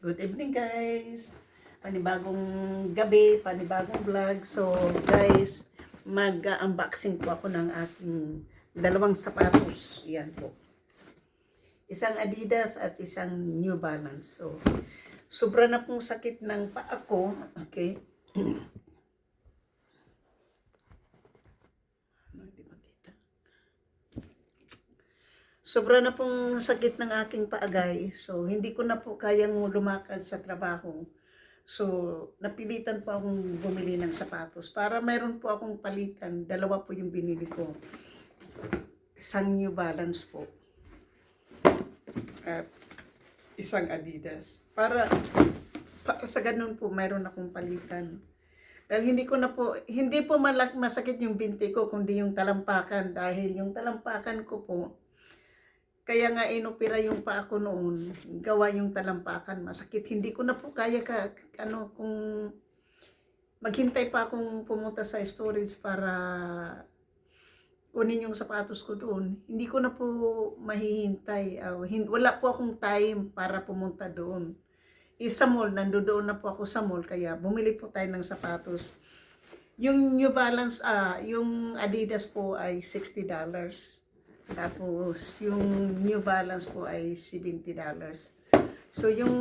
Good evening guys! Panibagong gabi, panibagong vlog. So guys, mag-unboxing po ako ng aking dalawang sapatos. Yan po. Isang Adidas at isang New Balance. So, sobra na pong sakit ng paa ko. Okay. Sobra na pong sakit ng aking paagay. So, hindi ko na po kayang lumakad sa trabaho. So, napilitan po akong bumili ng sapatos. Para mayroon po akong palitan. Dalawa po yung binili ko. Isang New Balance po. At isang Adidas. Para sa ganun po, mayroon akong palitan. Dahil hindi po masakit yung binti ko, kundi yung talampakan. Dahil yung talampakan ko po, kaya nga inopera yung paa ko noon, gawa yung talampakan, masakit. Hindi ko na po kaya kung maghintay pa akong pumunta sa storage para kunin yung sapatos ko doon. Hindi ko na po mahihintay. Wala po akong time para pumunta doon. Sa mall, nandoon na po ako sa mall, kaya bumili po tayo ng sapatos. Yung New Balance, yung Adidas po ay $60. Tapos, yung New Balance po ay $70. So, yung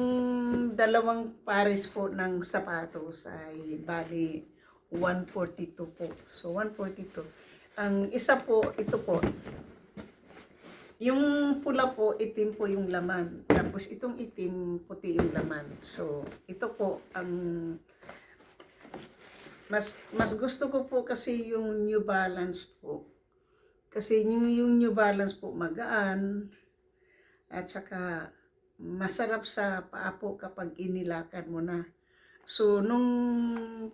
dalawang pares po ng sapatos ay bali 142 po. So, 142. Ang isa po, ito po. Yung pula po, itim po yung laman. Tapos, itong itim, puti yung laman. So, ito po, ang mas gusto ko po kasi yung New Balance po. Kasi yung New Balance po magaan at saka masarap sa paa po kapag inilakad mo na. So, nung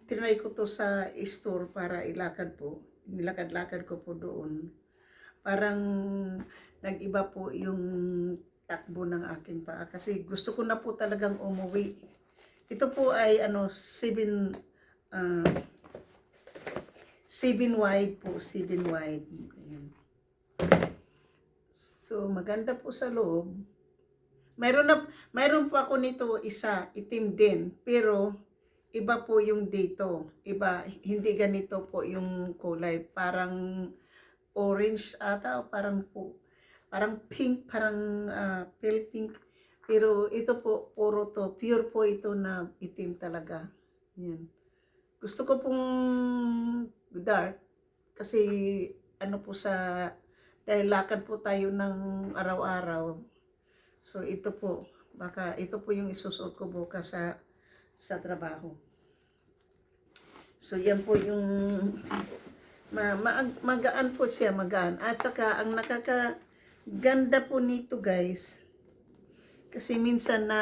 tinry ko to sa store para ilakad po, nilakad-lakad ko po doon, parang nag-iba po yung takbo ng aking paa. Kasi gusto ko na po talagang umuwi. Ito po ay 7 wide po, 7 wide. Ayan. So, maganda po sa loob. Mayroon po ako nito isa, itim din, pero iba po yung dito. Iba, hindi ganito po yung kulay. Parang orange ata, o parang pink, parang pale pink. Pero ito po, puro to, pure po ito na itim talaga. Yan. Gusto ko pong dark kasi dahil lakad po tayo ng araw-araw. So ito po, baka ito po yung isusuot ko bukas sa trabaho. So yan po yung magaan po siya, magaan. At saka ang nakakaganda po nito guys, kasi minsan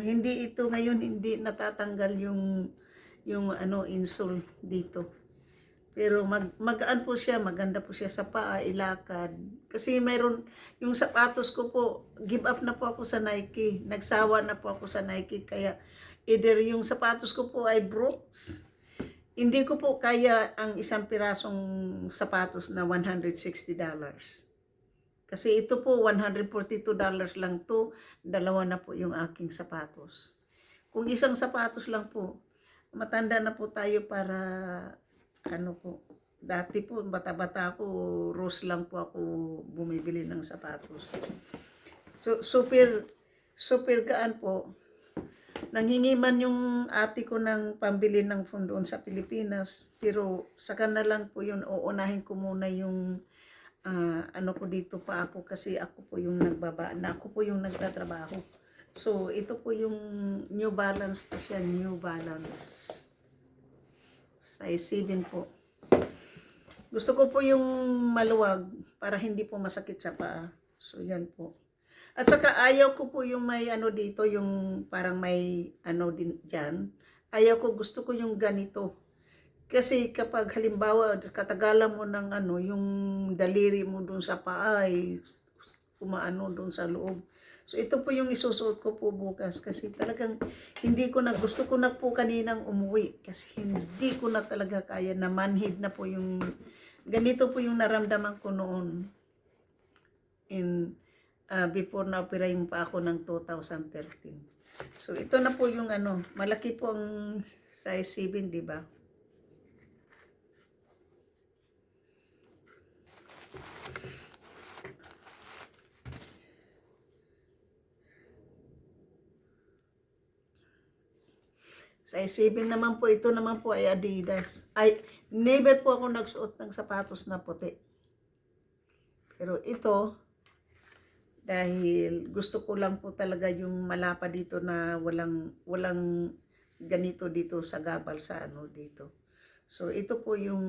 hindi ito ngayon, hindi natatanggal yung insole dito. Pero magaan po siya, maganda po siya sa paa, ilakad. Kasi yung sapatos ko po, give up na po ako sa Nike. Nagsawa na po ako sa Nike. Kaya either yung sapatos ko po ay Brooks. Hindi ko po kaya ang isang pirasong sapatos na $160. Kasi ito po, $142 lang to. Dalawa na po yung aking sapatos. Kung isang sapatos lang po, matanda na po tayo para dati po, bata-bata ako, rose lang po ako bumibili ng sapatos. So, super gaan po. Nanghingi man yung ate ko ng pambili ng phone doon sa Pilipinas, pero saka na lang po yun, uunahin ko muna yung ko dito pa ako kasi ako po yung nagtatrabaho. So, ito po yung New Balance po siya, New Balance. Size 7 po. Gusto ko po yung maluwag para hindi po masakit sa paa. So, yan po. At saka ayaw ko po yung may dito, yung parang may din dyan. Gusto ko yung ganito. Kasi kapag halimbawa, katagalan mo ng yung daliri mo dun sa paa ay doon sa loob. So, ito po yung isusuot ko po bukas kasi talagang gusto ko na po kaninang umuwi kasi hindi ko na talaga kaya na manhid na po yung, ganito po yung naramdaman ko noon before na opera yung pa ako ng 2013. So, ito na po yung ano, malaki po ang size 7, di ba? Size 7 naman po, ito naman po ay Adidas. Ay, never po ako nagsuot ng sapatos na puti. Pero ito, dahil gusto ko lang po talaga yung malapa dito na walang ganito dito sa gabal sa ano dito. So, ito po yung,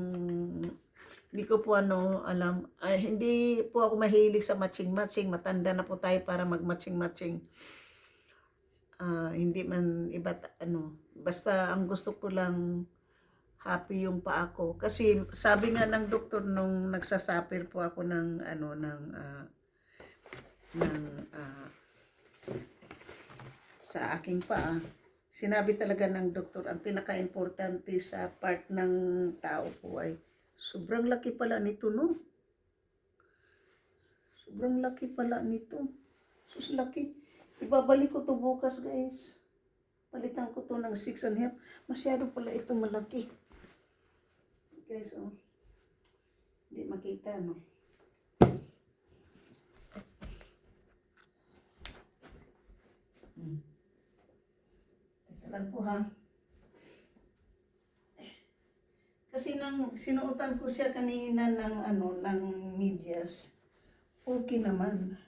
hindi ko po ano alam, hindi po ako mahilig sa matching-matching. Matanda na po tayo para mag-matching-matching. Hindi man iba ano, basta ang gusto ko lang happy yung paa ko. Kasi sabi nga ng doktor nung nagsasapir po ako ng ano sa aking paa, sinabi talaga ng doktor ang pinaka-importante sa part ng tao po ay sobrang laki pala nito, no? Sobrang laki pala nito. Sus, laki. Ibabalik ko to bukas, guys. Palitan ko to ng 6.5. Masyado pala ito malaki. Guys, oh. Hindi makita, no? Ito lang po, ha? Kasi nang sinuotan ko siya kanina ng ano, ng medyas. Okay naman.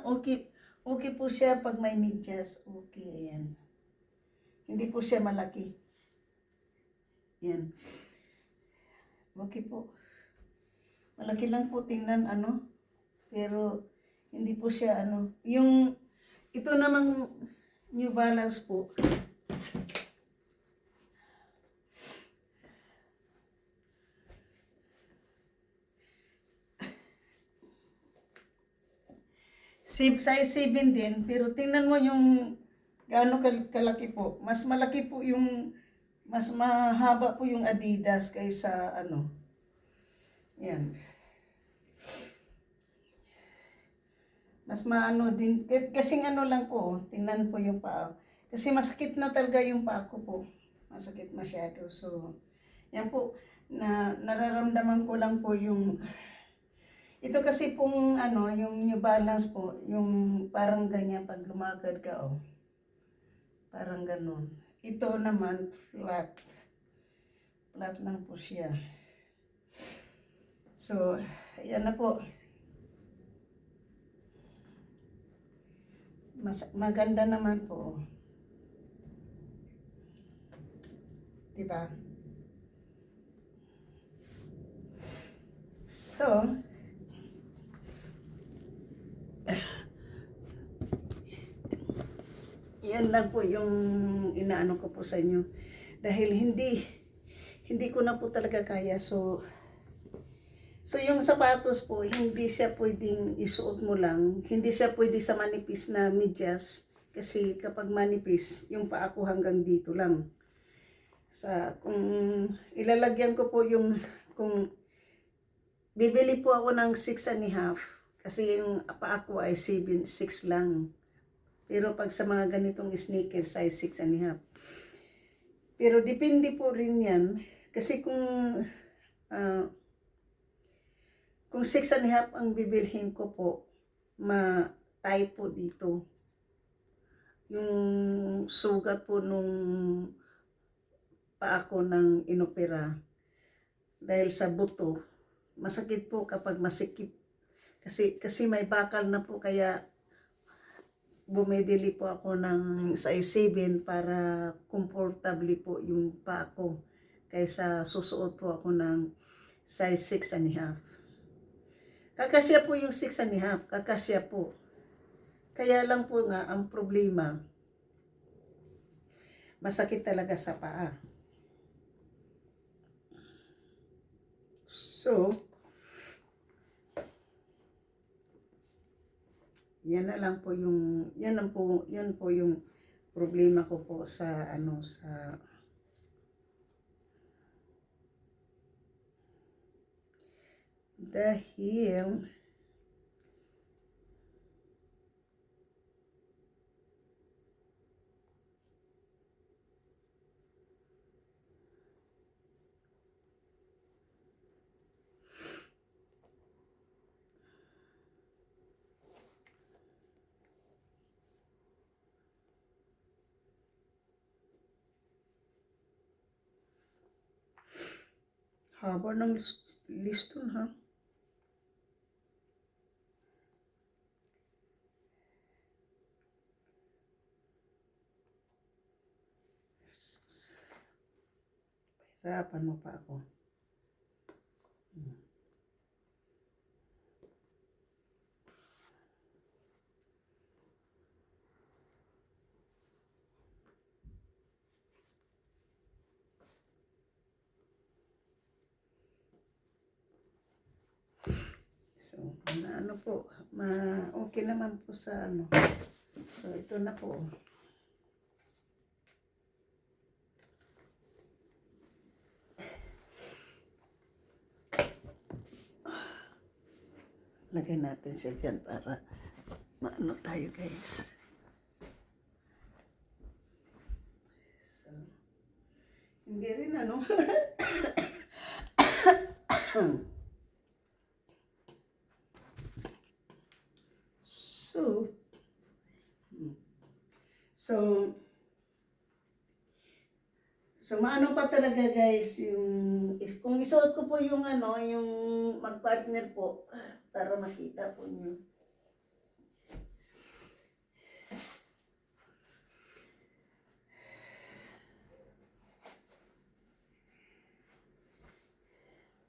Okay. Okay po siya pag may medyas. Okay, yan. Hindi po siya malaki. Yan. Okay po. Malaki lang po tingnan, ano. Pero, hindi po siya, ano. Yung, ito namang New Balance po. Size 7 din, pero tingnan mo yung gaano kalaki po. Mas malaki po yung, mas mahaba po yung Adidas kaysa ano. Yan. Mas maano din, kasing ano lang po, tingnan po yung paa. Kasi masakit na talaga yung paa ko po. Masakit masyado. So, yan po, nararamdaman ko lang po yung ito kasi pong ano, yung New Balance po, yung parang ganyan pag lumakad ka, oh. Parang ganun. Ito naman, flat. Flat lang po siya. So, ayan na po. Maganda naman po. Diba? So, yan lang po yung inaano ko po sa inyo. Dahil hindi ko na po talaga kaya. So yung sapatos po, hindi siya pwedeng isuot mo lang. Hindi siya pwede sa manipis na medyas. Kasi kapag manipis, yung paa ko hanggang dito lang. Kung ilalagyan ko po yung, kung bibili po ako ng 6.5. Kasi yung paa ko ay 6 lang. Pero pag sa mga ganitong sneakers, size 6.5. Pero depende po rin yan. Kasi kung 6.5 ang bibilhin ko po, ma-tight po dito. Yung sugat po nung paa ko ng inopera. Dahil sa buto, masakit po kapag masikip. Kasi may bakal na po, kaya bumibili po ako ng size 7 para comfortable po yung paa ko. Kaysa susuot po ako ng size 6.5. Kakasya po yung 6.5. Kakasya po. Kaya lang po nga, ang problema, masakit talaga sa paa. So, yan na lang po yung, yan po yung problema ko po sa ano, sa Dahil haba ng liston ha. Hirapan mo pa ako. So, ano po, okay naman po sa ano. So, ito na po. Lagay natin siya dyan para maano tayo guys. So, hindi rin ano. So maano pa talaga guys, yung kung isuot ko po yung ano, yung mag-partner po para makita po niyo.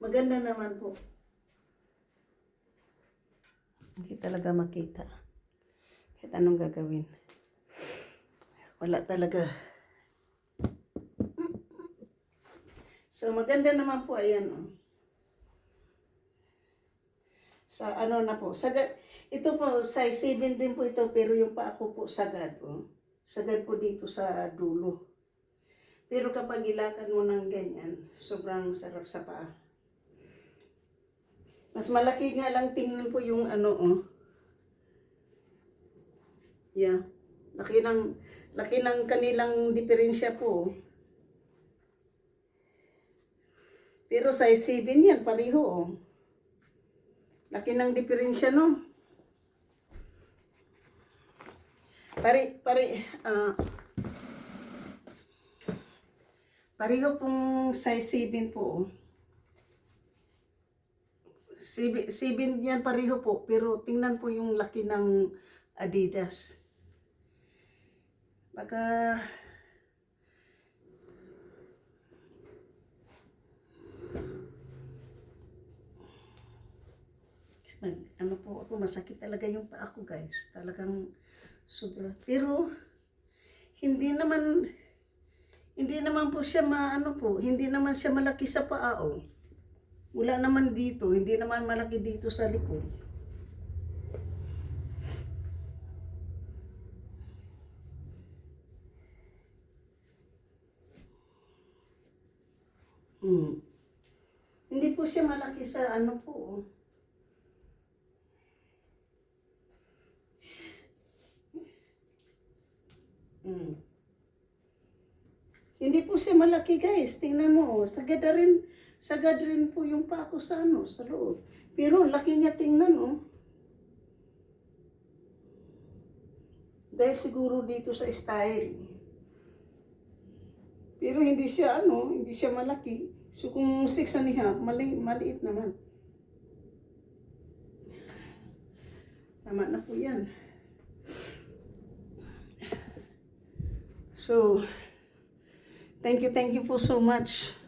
Maganda naman po. Hindi talaga makita. Kahit anong gagawin. Wala talaga. So maganda naman po, ayan oh. Sa ano na po, sagad, ito po size 7 din po ito, pero yung pa ako po sagad oh. Sagad po dito sa dulo. Pero kapag ilakad mo ng ganyan, sobrang sarap sa paa. Mas malaki nga lang tingnan po yung ano oh. Yeah. Laki ng kanilang diferensya po. Pero size 7 yan, pareho oh. Laki ng diferensya no. Pareho pong size 7 po oh. 7 yan pareho po, pero tingnan po yung laki ng Adidas. Baka ano po ako, masakit talaga yung paa ko guys. Talagang sobra. Pero hindi naman po siya hindi naman siya malaki sa paa oh. Wala naman dito, hindi naman malaki dito sa likod. Hindi po siya malaki sa ano po oh. Hindi po siya malaki guys. Tingnan mo, sagad rin po yung pako sa ano, sa loob. Pero laki niya tingnan oh. Dahil siguro dito sa style. Pero hindi siya malaki. So kung 6.5, maliit naman. Tama na po yan. So, thank you po so much.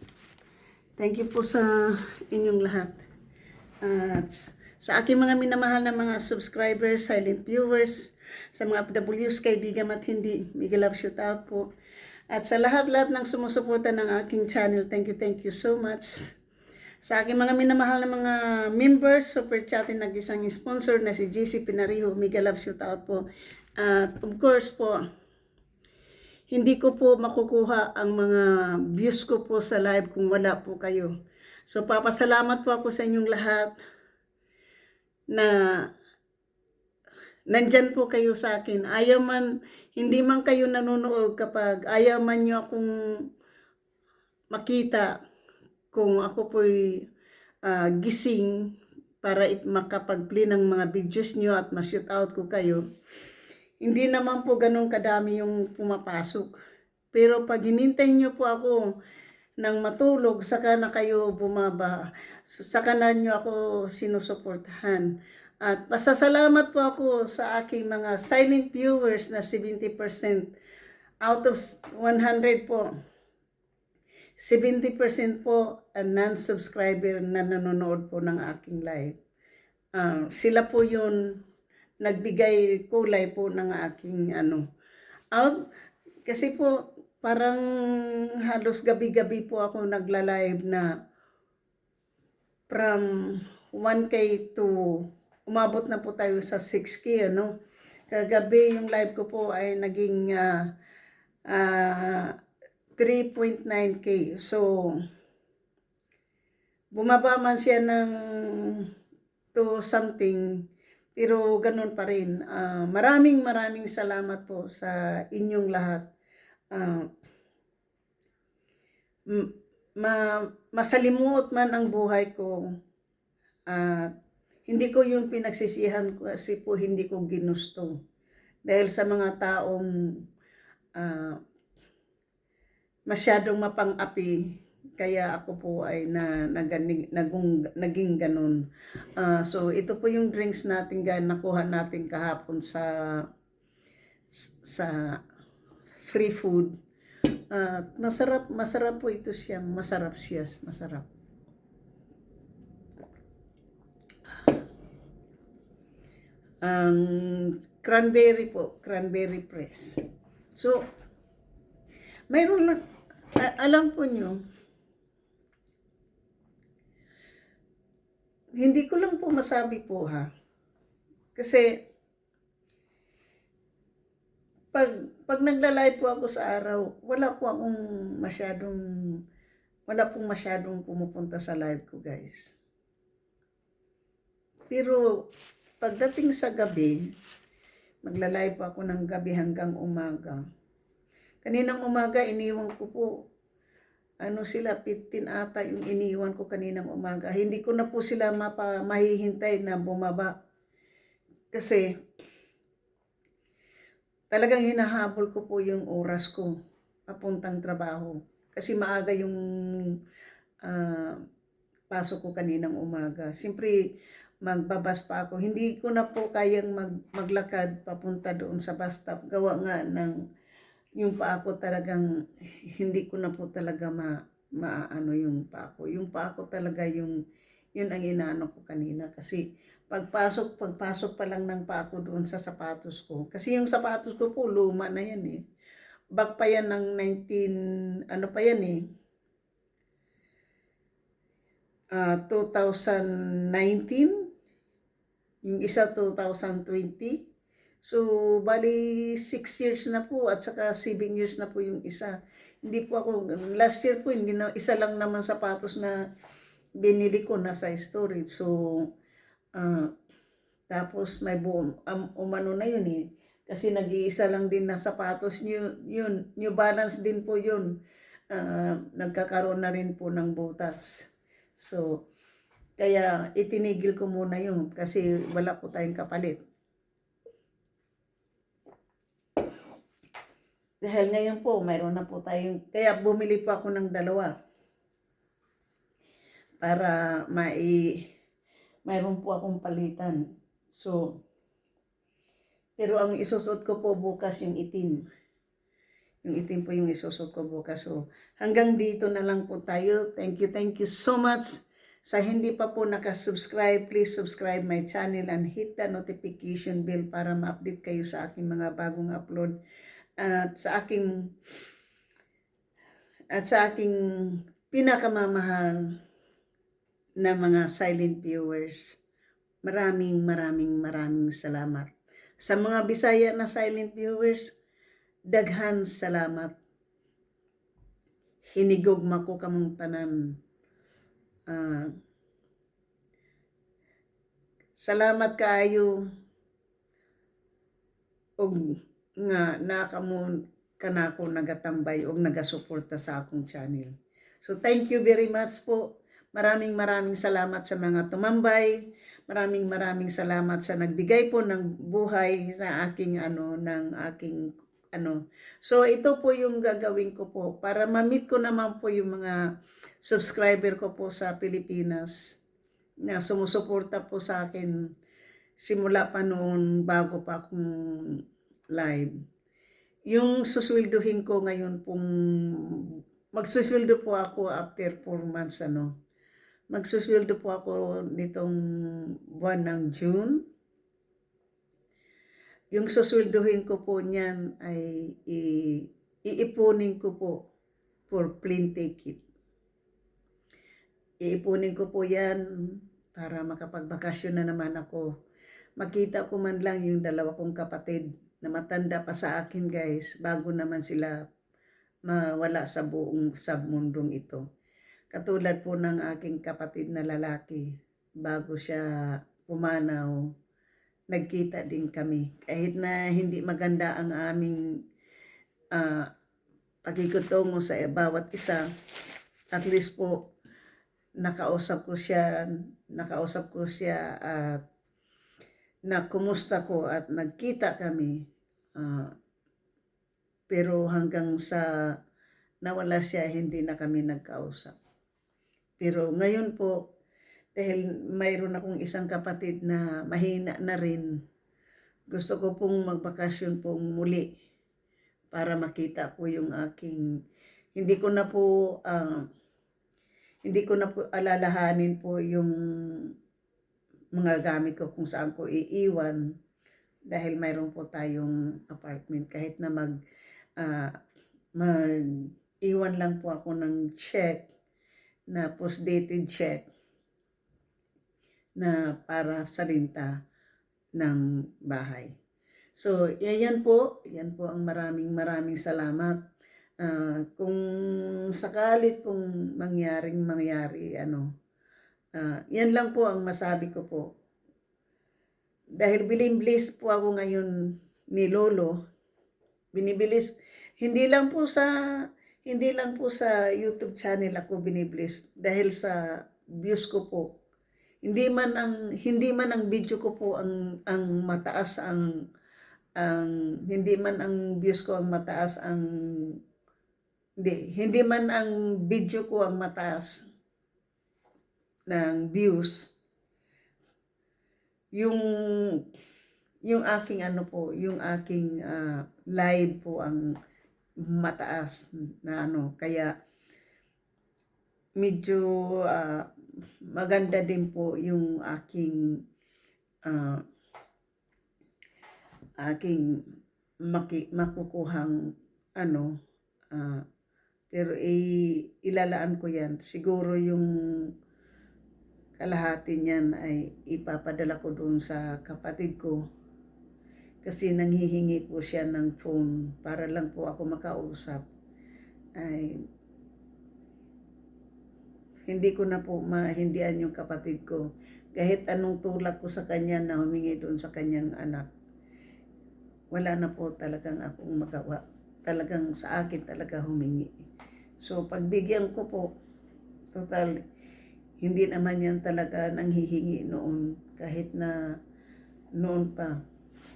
Thank you po sa inyong lahat. At sa aking mga minamahal na mga subscribers, silent viewers, sa mga FWs, kaibigan at hindi, mega love shout out po. At sa lahat-lahat ng sumusuporta ng aking channel, thank you so much. Sa aking mga minamahal na mga members, super chatting nag-isang sponsor na si JC Pinariho, mega love shout out po. At of course po, hindi ko po makukuha ang mga views ko po sa live kung wala po kayo. So papasalamat po ako sa inyong lahat. na nandyan po kayo sa akin. Ayaw man, hindi man kayo nanonood kapag ayaw man nyo akong makita kung ako po'y gising para makapag-play ng mga videos nyo at ma-shoot out ko kayo. Hindi naman po ganun kadami yung pumapasok. Pero pag hinintay nyo po ako ng matulog, saka na kayo bumaba. Saka na nyo ako sinusuportahan. At pasasalamat po ako sa aking mga silent viewers na 70% out of 100 po. 70% po non-subscriber na nanonood po ng aking live. Sila po yun nagbigay kulay po ng aking out. Kasi po parang halos gabi-gabi po ako nagla-live na from 1K to umabot na po tayo sa 6K, Kagabi yung live ko po ay naging 3.9K. So, bumaba man siya ng to something, pero ganun pa rin. Maraming salamat po sa inyong lahat. Masalimuot man ang buhay ko. Hindi ko yung pinagsisihan kasi po hindi ko ginusto. Dahil sa mga taong masyadong mapang-api, kaya ako po ay naging ganun. So ito po yung drinks natin nakuha natin kahapon sa free food. Masarap po ito siya. Masarap. Cranberry press. So, mayroon lang, alam po nyo, hindi ko lang po masabi po kasi pag nagla-live po ako sa araw, wala pong masyadong pumupunta sa live ko, guys. Pero pagdating sa gabi, magla-live ako ng gabi hanggang umaga. Kaninang umaga iniwan ko po sila 15 ata yung iniwan ko kaninang umaga. Hindi ko na po sila mahihintay na bumaba. Kasi talagang hinahabol ko po yung oras ko papuntang trabaho. Kasi maaga yung pasok ko kaninang umaga. Siyempre, magbabas pa ako. Hindi ko na po kayang maglakad papunta doon sa bus stop. Gawa nga ng yung paa ko talagang hindi ko na po talaga maano yung paa ko. Yung paa ko talaga yun ang inaano ko kanina. Kasi pagpasok pa lang ng paa ko doon sa sapatos ko. Kasi yung sapatos ko po luma na yan eh. Back pa yan ng 2019. Yung isa 2020. So, bali 6 years na po at saka 7 years na po yung isa. Hindi po ako, last year po, isa lang naman sapatos na binili ko na sa storage. So, tapos may buong, umano na yun eh. Kasi nag-iisa lang din na sapatos, New Balance din po yun. Nagkakaroon na rin po ng butas. So, kaya itinigil ko muna yun kasi wala po tayong kapalit. Dahil ngayon po, mayroon na po tayong, kaya bumili po ako ng 2 para mayroon po akong palitan. So, pero ang isusuot ko po bukas yung itim. Yung itim po yung isusuot ko bukas. So, hanggang dito na lang po tayo. Thank you so much. Sa hindi pa po nakasubscribe, please subscribe my channel and hit the notification bell para ma-update kayo sa aking mga bagong upload. At sa aking pinakamamahal na mga silent viewers, maraming salamat. Sa mga Bisaya na silent viewers, daghan salamat. Hinigugma ko kamong tanan. Salamat kaayo og nga nakamo kanako nagatambay og nagasuporta sa akong channel. So thank you very much po. Maraming salamat sa mga tumambay. Maraming salamat sa nagbigay po ng buhay sa aking So ito po yung gagawin ko po para ma-meet ko naman po yung mga subscriber ko po sa Pilipinas na sumusuporta po sa akin simula pa noon bago pa akong live. Yung susweldohin ko ngayon pong magsusweldo po ako after 4 months Magsusweldo po ako nitong buwan ng June. Yung susweldohin ko po niyan ay iipunin ko po for plane ticket. Iipunin ko po yan para makapagbakasyon na naman ako. Makita ko man lang yung dalawa kong kapatid na matanda pa sa akin guys, bago naman sila mawala sa buong mundong ito. Katulad po ng aking kapatid na lalaki, bago siya pumanaw, nagkita din kami. Kahit na hindi maganda ang aming pagkikutungo sa bawat isa, at least po nakausap ko siya at na kumusta ko at nagkita kami. Pero hanggang sa nawala siya, hindi na kami nagkausap. Pero ngayon po, dahil mayroon akong isang kapatid na mahina na rin, gusto ko pong magbakasyon pong muli para makita ko yung aking, hindi ko na po alalahanin po yung mga gamit ko kung saan ko iiwan dahil mayroon po tayong apartment. Kahit na mag-iwan lang po ako ng check na post-dated check na para sa renta ng bahay. So, yan po ang maraming salamat. Kung sakalit pong mangyari, yan lang po ang masabi ko po. Dahil binibilis po ako ngayon ni Lolo, binibilis, hindi lang po sa YouTube channel ako binibilis dahil sa views ko po. Hindi man ang video ko po ang mataas hindi man ang views ko ang mataas hindi man ang video ko ang mataas ng views. Yung aking yung aking live po ang mataas na kaya medyo maganda din po yung aking makukuhang pero ilalaan ko yan. Siguro yung kalahati niyan ay ipapadala ko doon sa kapatid ko kasi nanghihingi po siya ng phone para lang po ako makausap. Ay hindi ko na po mahindihan yung kapatid ko. Kahit anong tulak ko sa kanya na humingi doon sa kanyang anak, wala na po talagang akong magawa. Talagang sa akin talaga humingi. So pagbigyan ko po, total, hindi naman yan talaga nanghihingi noon. Kahit na noon pa,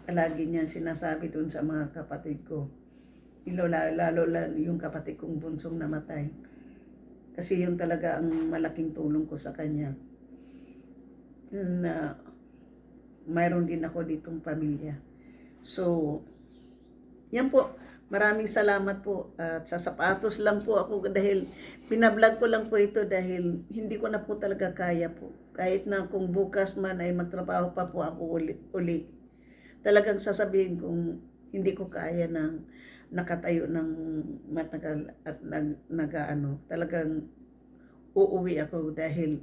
palagi niyan sinasabi doon sa mga kapatid ko. Lalo yung kapatid kong bunsong namatay. Kasi yun talaga ang malaking tulong ko sa kanya. Na mayroon din ako ditong pamilya. So, yan po. Maraming salamat po. At sa sapatos lang po ako dahil pinablog ko lang po ito dahil hindi ko na po talaga kaya po. Kahit na kung bukas man ay magtrabaho pa po ako uli. Talagang sasabihin kong hindi ko kaya ng nakatayo ng matagal at talagang uuwi ako dahil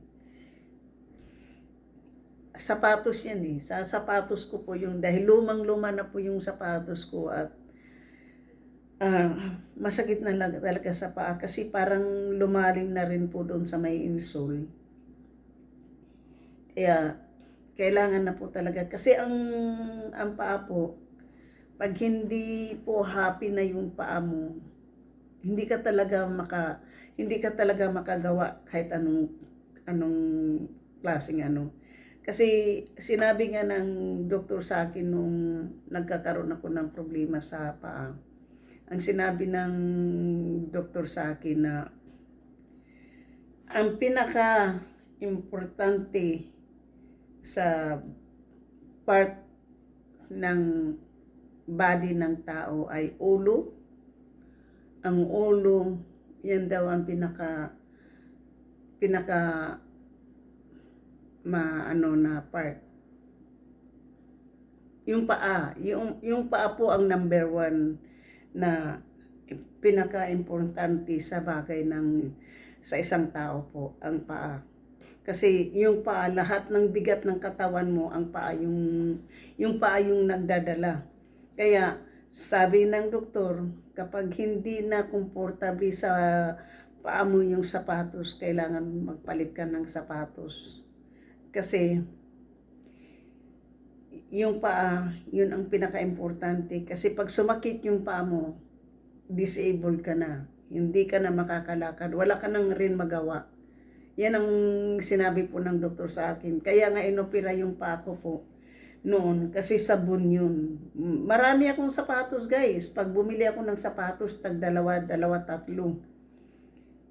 sapatos yan sa sapatos ko po yung dahil lumang-luma na po yung sapatos ko at masakit na talaga sa paa kasi parang lumalim na rin po doon sa may insole. Kaya kailangan na po talaga. Kasi ang paa po, pag hindi po happy na yung paa mo, hindi ka talaga makagawa kahit anong klaseng ano. Kasi sinabi nga ng doktor sa akin nung nagkakaroon ako ng problema sa paa. Ang sinabi ng doktor sa akin na ang pinaka-importante sa part ng body ng tao ay ulo. Ang ulo, yan daw ang pinaka na part. Yung paa po ang number 1 na pinaka-importante sa bagay sa isang tao po, ang paa. Kasi yung paa, lahat ng bigat ng katawan mo, ang paa yung paa yung nagdadala. Kaya sabi ng doktor, kapag hindi na komportable sa paa mo yung sapatos, kailangan magpalit ka ng sapatos. Kasi yung paa, yun ang pinaka-importante. Kasi pag sumakit yung paa mo, disabled ka na. Hindi ka na makakalakad. Wala ka nang rin magawa. Yan ang sinabi po ng doktor sa akin. Kaya nga inopera yung paa ko po noon. Kasi sabon yun. Marami akong sapatos, guys. Pag bumili ako ng sapatos, dalawa, tatlo.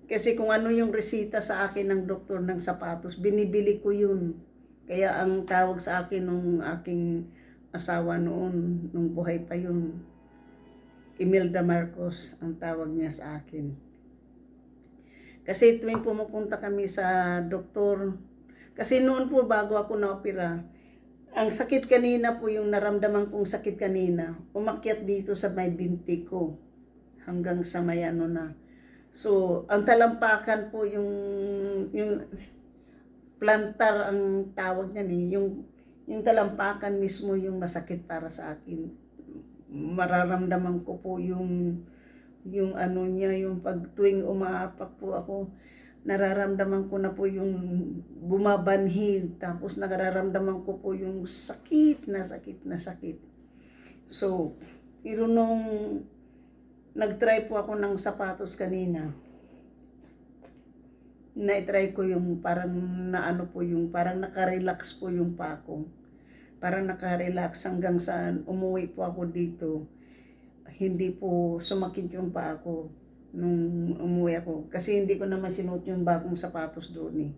Kasi kung ano yung resita sa akin ng doktor ng sapatos, binibili ko yun. Kaya ang tawag sa akin nung aking asawa noon, nung buhay pa yun, Imelda Marcos, ang tawag niya sa akin. Kasi tuwing pumupunta kami sa doktor, kasi noon po bago ako na-opera, ang sakit kanina po, yung naramdaman kong sakit kanina, umakyat dito sa may binti ko, hanggang sa may ano na. So, ang talampakan po yung plantar ang tawag niyan eh. Yung talampakan mismo yung masakit para sa akin. Mararamdaman ko po yung ano niya, yung pag tuwing umaapak po ako, nararamdaman ko na po yung bumabanhid. Tapos nararamdaman ko po yung sakit na sakit. So, pero nung nag-try po ako ng sapatos kanina, na-try ko yung parang parang naka-relax po yung paa ko. Parang naka-relax hanggang saan umuwi po ako dito. Hindi po sumakit yung paa ko nung umuwi ako. Kasi hindi ko naman sinuot yung bagong sapatos doon eh.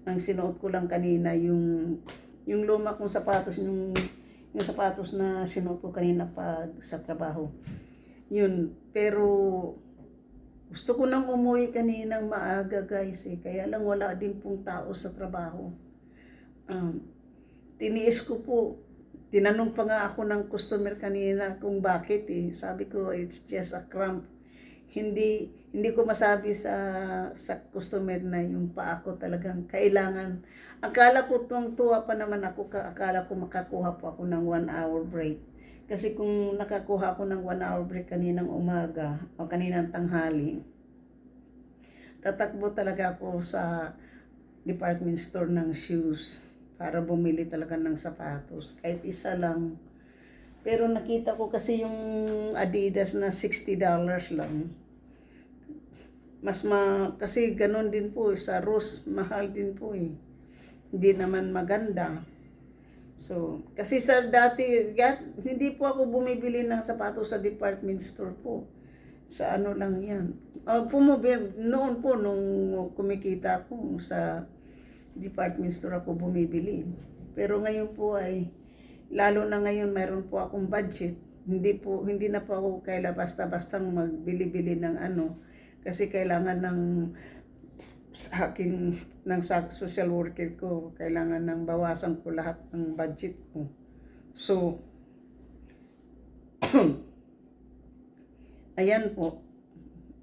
Ang sinuot ko lang kanina yung luma kong sapatos, yung sapatos na sinuot ko kanina pag sa trabaho. Yun, pero gusto ko nang umuwi kaninang maaga, guys eh. Kaya lang wala din pong tao sa trabaho. Tiniis ko po. Tinanong pa nga ako ng customer kanina kung bakit eh. Sabi ko, it's just a cramp. Hindi ko masabi sa customer na yung paa ko talagang kailangan. Akala ko tuwa pa naman ako, akala ko makakuha po ako ng 1 hour break. Kasi kung nakakuha ako ng 1 hour break kaninang umaga o kaninang tanghali, tatakbo talaga ako sa department store ng shoes para bumili talaga ng sapatos. Kahit isa lang. Pero nakita ko kasi yung Adidas na $60 lang. Kasi ganun din po sa Ross, mahal din po eh. Hindi naman maganda. So, kasi sa dati, hindi po ako bumibili ng sapatos sa department store po. Sa ano lang yan. Noon po, nung kumikita ako sa department store ako bumibili. Pero ngayon po ay, lalo na ngayon mayroon po akong budget. Hindi na po ako kaila basta-bastang magbili-bili ng ano. Kasi kailangan sa social worker ko, kailangan ng bawasan ko lahat ng budget ko. So, ayan po.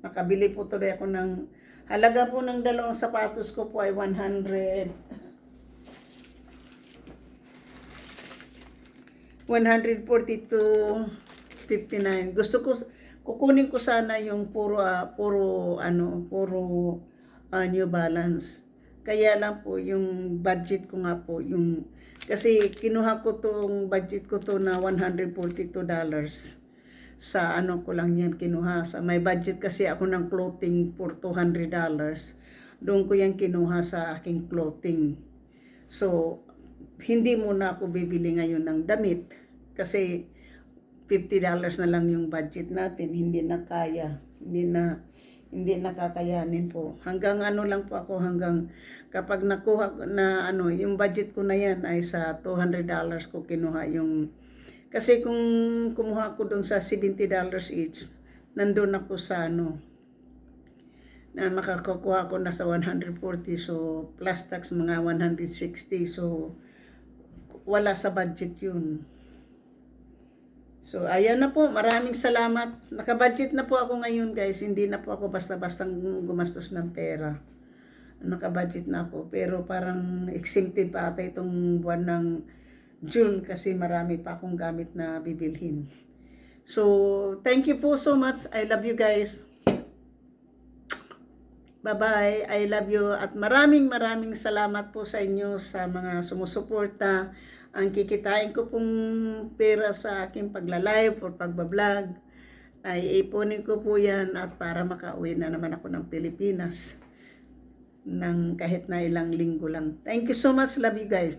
Nakabili po tuloy ako ng, halaga po ng dalawang sapatos ko po ay $142.59. Gusto ko, kukunin ko sana yung puro New Balance. Kaya lang po yung budget ko nga po, yung kasi kinuha ko tong budget ko to na $142 sa ano ko lang yan kinuha. Sa may budget kasi ako ng clothing for $200. Doon ko yan kinuha sa aking clothing. So, hindi muna ako bibili ngayon ng damit kasi $50 na lang yung budget natin, hindi na kaya, hindi nakakayanin po. Hanggang ano lang po ako, hanggang kapag nakuha na ano, yung budget ko na yan ay sa $200 ko kinuha yung, kasi kung kumuha ko dun sa $70 each, nandun ako sa ano, na makakakuha ko na sa 140, so plus tax mga 160, so wala sa budget yun. So, ayan na po. Maraming salamat. Nakabudget na po ako ngayon, guys. Hindi na po ako basta-bastang gumastos ng pera. Nakabudget na ako. Pero parang exempted pa ata itong buwan ng June kasi marami pa akong gamit na bibilhin. So, thank you po so much. I love you guys. Bye-bye. I love you. At maraming salamat po sa inyo sa mga sumusuporta. Ang kikitain ko pong pera sa aking pagla-live or pagbablog ay ipunin ko po yan at para makauwi na naman ako ng Pilipinas ng kahit na ilang linggo lang. Thank you so much. Love you guys.